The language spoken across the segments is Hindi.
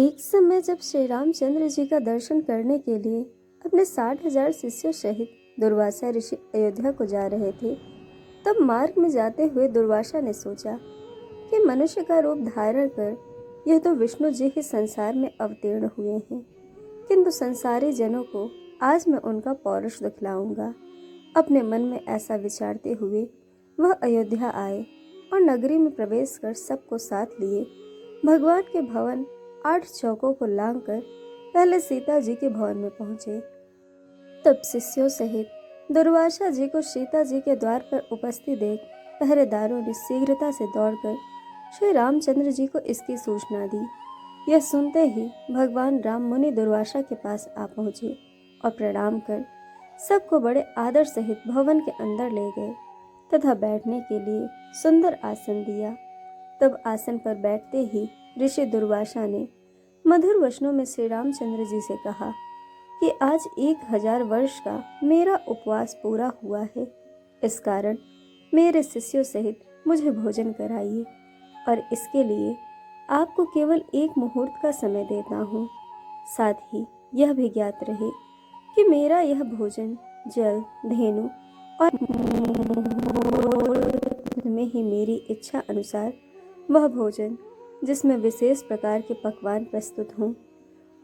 एक समय जब श्री रामचंद्र जी का दर्शन करने के लिए अपने 60,000 शिष्यों सहित दुर्वासा ऋषि अयोध्या को जा रहे थे, तब मार्ग में जाते हुए दुर्वासा ने सोचा कि मनुष्य का रूप धारण कर यह तो विष्णु जी ही संसार में अवतीर्ण हुए हैं, किंतु संसारी जनों को आज मैं उनका पौरुष दिखलाऊंगा। अपने मन में ऐसा विचारते हुए वह अयोध्या आए और नगरी में प्रवेश कर सबको साथ लिए भगवान के भवन 8 चौकों को लांघकर पहले सीता जी के भवन में पहुंचे। तब शिष्यों सहित दुर्वासा जी को सीता जी के द्वार पर उपस्थित देख पहरेदारों ने शीघ्रता से दौड़कर श्री रामचंद्र जी को इसकी सूचना दी। यह सुनते ही भगवान राम मुनि दुर्वासा के पास आ पहुंचे और प्रणाम कर सबको बड़े आदर सहित भवन के अंदर ले गए तथा बैठने के लिए सुंदर आसन दिया। तब आसन पर बैठते ही ऋषि दुर्वासा ने मधुर वचनों में श्री रामचंद्र जी से कहा कि आज 1000 वर्ष का मेरा उपवास पूरा हुआ है। इस कारण मेरे शिष्यों सहित मुझे भोजन कराइए और इसके लिए आपको केवल 1 मुहूर्त का समय देता हूँ। साथ ही यह भी ज्ञात रहे कि मेरा यह भोजन जल, धेनु और में ही मेरी इच्छा अनुसार वह भोजन जिसमें विशेष प्रकार के पकवान प्रस्तुत हों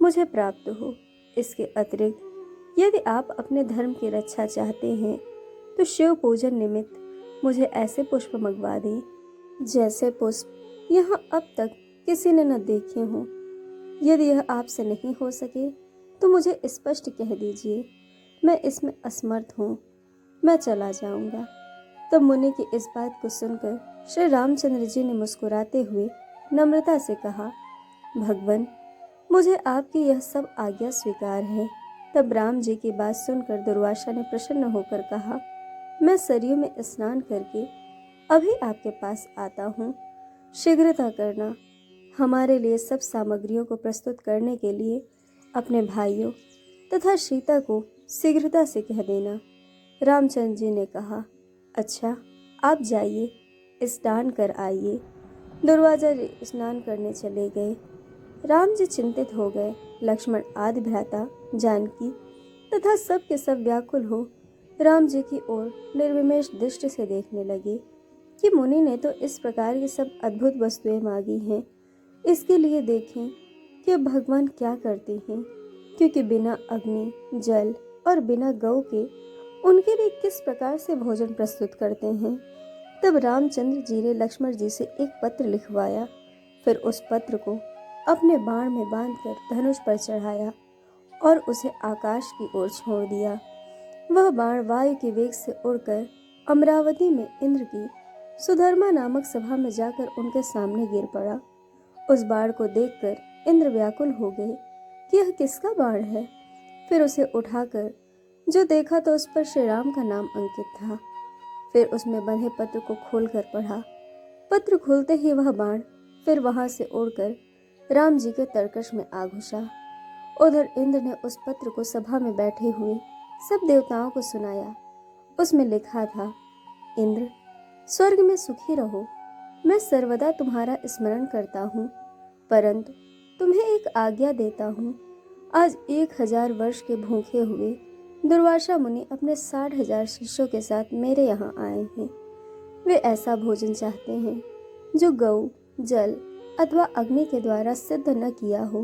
मुझे प्राप्त हो। इसके अतिरिक्त यदि आप अपने धर्म की रक्षा चाहते हैं तो शिव पूजन निमित्त मुझे ऐसे पुष्प मंगवा दें जैसे पुष्प यहाँ अब तक किसी ने न देखे हों। यदि यह आपसे नहीं हो सके तो मुझे स्पष्ट कह दीजिए, मैं इसमें असमर्थ हूँ, मैं चला जाऊँगा। तब मुनि की इस बात को सुनकर श्री रामचंद्र जी ने मुस्कुराते हुए नम्रता से कहा, भगवान मुझे आपकी यह सब आज्ञा स्वीकार है। तब राम जी की बात सुनकर दुर्वासा ने प्रसन्न होकर कहा, मैं सरयू में स्नान करके अभी आपके पास आता हूँ, शीघ्रता करना। हमारे लिए सब सामग्रियों को प्रस्तुत करने के लिए अपने भाइयों तथा सीता को शीघ्रता से कह देना। रामचंद्र जी ने कहा, अच्छा आप जाइए, स्नान कर आइए। दुर्वासा जी स्नान करने चले गए। राम जी चिंतित हो गए। लक्ष्मण आदि भ्राता जानकी तथा सब के सब व्याकुल हो राम जी की ओर निर्विमेष दृष्टि से देखने लगे कि मुनि ने तो इस प्रकार की सब अद्भुत वस्तुएं मांगी हैं, इसके लिए देखें कि अब भगवान क्या करते हैं, क्योंकि बिना अग्नि, जल और बिना गौ के उनके लिए किस प्रकार से भोजन प्रस्तुत करते हैं। तब रामचंद्र जी ने लक्ष्मण जी से एक पत्र लिखवाया, फिर उस पत्र को अपने बाण में बांधकर धनुष पर चढ़ाया और उसे आकाश की ओर छोड़ दिया। वह बाण वायु के वेग से उड़कर अमरावती में इंद्र की सुधर्मा नामक सभा में जाकर उनके सामने गिर पड़ा। उस बाण को देखकर इंद्र व्याकुल हो गए कि यह किसका बाण है। फिर उसे उठाकर जो देखा तो उस पर श्री राम का नाम अंकित था। फिर उसमें बंधे पत्र को खोलकर पढ़ा। पत्र खुलते ही वह बाण फिर वहां से उड़कर राम जी के तरकश में आ घुसा। उधर इंद्र ने उस पत्र को सभा में बैठे हुए सब देवताओं को सुनाया। उसमें लिखा था, इंद्र स्वर्ग में सुखी रहो, मैं सर्वदा तुम्हारा स्मरण करता हूँ, परंतु तुम्हें एक आज्ञा देता हूँ। आज 1000 वर्ष के भूखे हुए दुर्वासा मुनि अपने 60,000 शिष्यों के साथ मेरे यहाँ आए हैं। वे ऐसा भोजन चाहते हैं जो गौ, जल अथवा अग्नि के द्वारा सिद्ध न किया हो।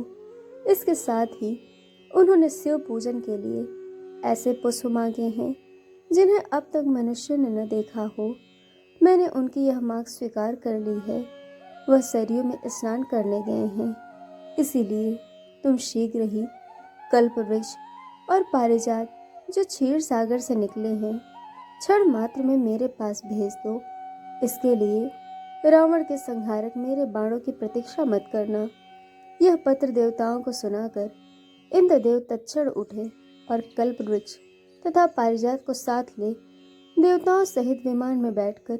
इसके साथ ही उन्होंने शिव पूजन के लिए ऐसे पुष्प मांगे हैं जिन्हें अब तक मनुष्य ने न देखा हो। मैंने उनकी यह मांग स्वीकार कर ली है। वह सरयू में स्नान करने गए हैं, इसीलिए तुम शीघ्र ही कल्पवृक्ष और पारिजात जो क्षीर सागर से निकले हैं क्षण मात्र में मेरे पास भेज दो। इसके लिए रावण के संहारक मेरे बाणों की प्रतीक्षा मत करना। यह पत्र देवताओं को सुनाकर इंद्रदेव तत्क्षण उठे और कल्पवृक्ष तथा पारिजात को साथ ले देवताओं सहित विमान में बैठकर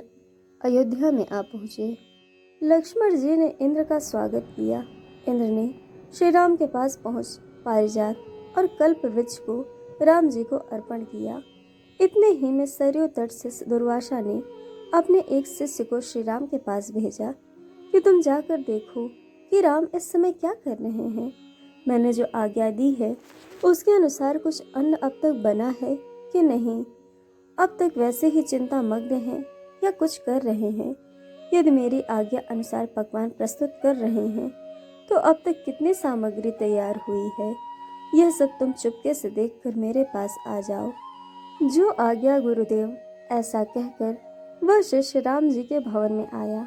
अयोध्या में आ पहुंचे। लक्ष्मण जी ने इंद्र का स्वागत किया। इंद्र ने श्री राम के पास पहुंच पारिजात और कल्पवृक्ष को राम जी को अर्पण किया। इतने ही में सरयू तट से दुर्वासा ने अपने एक शिष्य को श्री राम के पास भेजा कि तुम जाकर देखो कि राम इस समय क्या कर रहे हैं। मैंने जो आज्ञा दी है उसके अनुसार कुछ अन्न अब तक बना है कि नहीं। अब तक वैसे ही चिंता मग्न हैं या कुछ कर रहे हैं। यदि मेरी आज्ञा अनुसार पकवान प्रस्तुत कर रहे हैं तो अब तक कितनी सामग्री तैयार हुई है, यह सब तुम चुपके से देखकर मेरे पास आ जाओ। जो आज्ञा गुरुदेव। ऐसा कहकर वह शिष्य राम जी के भवन में आया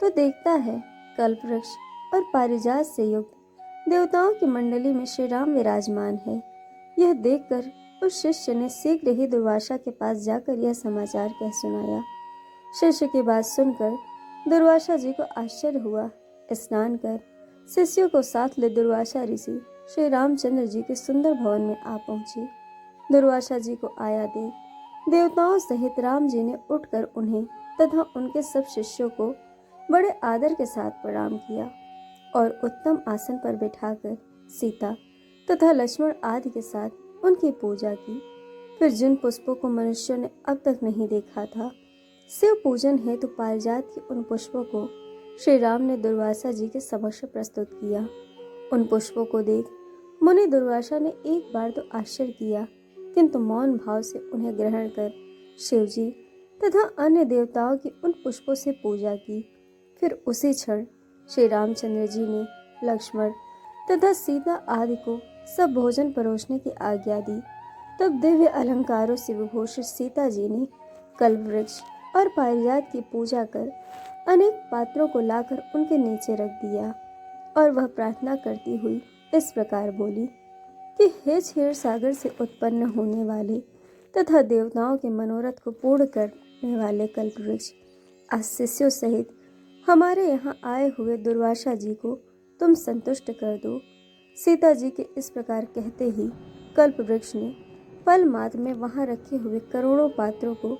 तो देखता है कल्पवृक्ष और पारिजात से युक्त देवताओं की मंडली में श्री राम विराजमान है। यह देखकर उस शिष्य ने शीघ्र ही दुर्वासा के पास जाकर यह समाचार कह सुनाया। शिष्य की बात सुनकर दुर्वासा जी को आश्चर्य हुआ। स्नान कर शिष्यों को साथ ले दुर्वासा ऋषि श्री रामचंद्र जी के सुंदर भवन में आ पहुंचे। दुर्वासा जी को आया देख देवताओं सहित राम जी ने उठकर उन्हें तथा उनके सब शिष्यों को बड़े आदर के साथ प्रणाम किया और उत्तम आसन पर बिठाकर सीता तथा लक्ष्मण आदि के साथ उनकी पूजा की। फिर जिन पुष्पों को मनुष्यों ने अब तक नहीं देखा था, शिव पूजन हेतु पारिजात के उन पुष्पों को श्री राम ने दुर्वासा जी के समक्ष प्रस्तुत किया। उन पुष्पों को देख मुनि दुर्वासा ने एक बार तो आश्चर्य किया, किंतु मौन भाव से उन्हें ग्रहण कर शिव जी तथा अन्य देवताओं की उन पुष्पों से पूजा की। फिर उसी क्षण श्री रामचंद्र जी ने लक्ष्मण तथा सीता आदि को सब भोजन परोसने की आज्ञा दी। तब दिव्य अलंकारों से विभूषित सीता जी ने कल्पवृक्ष और पारिजात की पूजा कर अनेक पात्रों को लाकर उनके नीचे रख दिया और वह प्रार्थना करती हुई इस प्रकार बोली कि हे क्षीर सागर से उत्पन्न होने वाले तथा देवताओं के मनोरथ को पूर्ण करने वाले कल्पवृक्ष, आज शिष्यों सहित हमारे यहाँ आए हुए दुर्वासा जी को तुम संतुष्ट कर दो। सीता जी के इस प्रकार कहते ही कल्पवृक्ष ने पल मात्र में वहां रखे हुए करोड़ों पात्रों को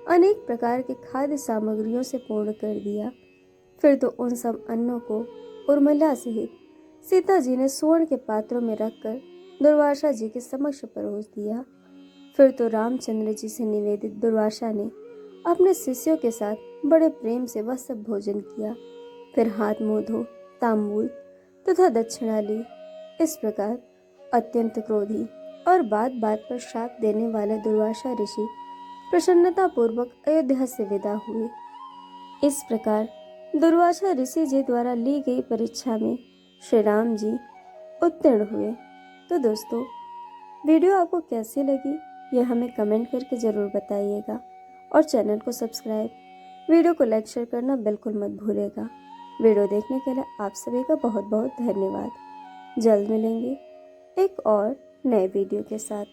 अनेक प्रकार के खाद्य सामग्रियों से पूर्ण कर दिया। फिर तो उन सब अन्नों को उर्मिला सहित सीता जी ने स्वर्ण के पात्रों में रखकर दुर्वासा जी के समक्ष परोस दिया। फिर तो रामचंद्र जी से निवेदित दुर्वासा ने अपने शिष्यों के साथ बड़े प्रेम से वह सब भोजन किया। फिर हाथ मुंह धो तांबूल तथा दक्षिणा ली। इस प्रकार अत्यंत क्रोधी और बात बात पर श्राप देने वाले दुर्वासा ऋषि प्रसन्नता पूर्वक अयोध्या से विदा हुए। इस प्रकार दुर्वासा ऋषि जी द्वारा ली गई परीक्षा में श्री राम जी उत्तीर्ण हुए। तो दोस्तों, वीडियो आपको कैसी लगी यह हमें कमेंट करके ज़रूर बताइएगा और चैनल को सब्सक्राइब, वीडियो को लाइक शेयर करना बिल्कुल मत भूलिएगा। वीडियो देखने के लिए आप सभी का बहुत बहुत धन्यवाद। जल्द मिलेंगे एक और नए वीडियो के साथ।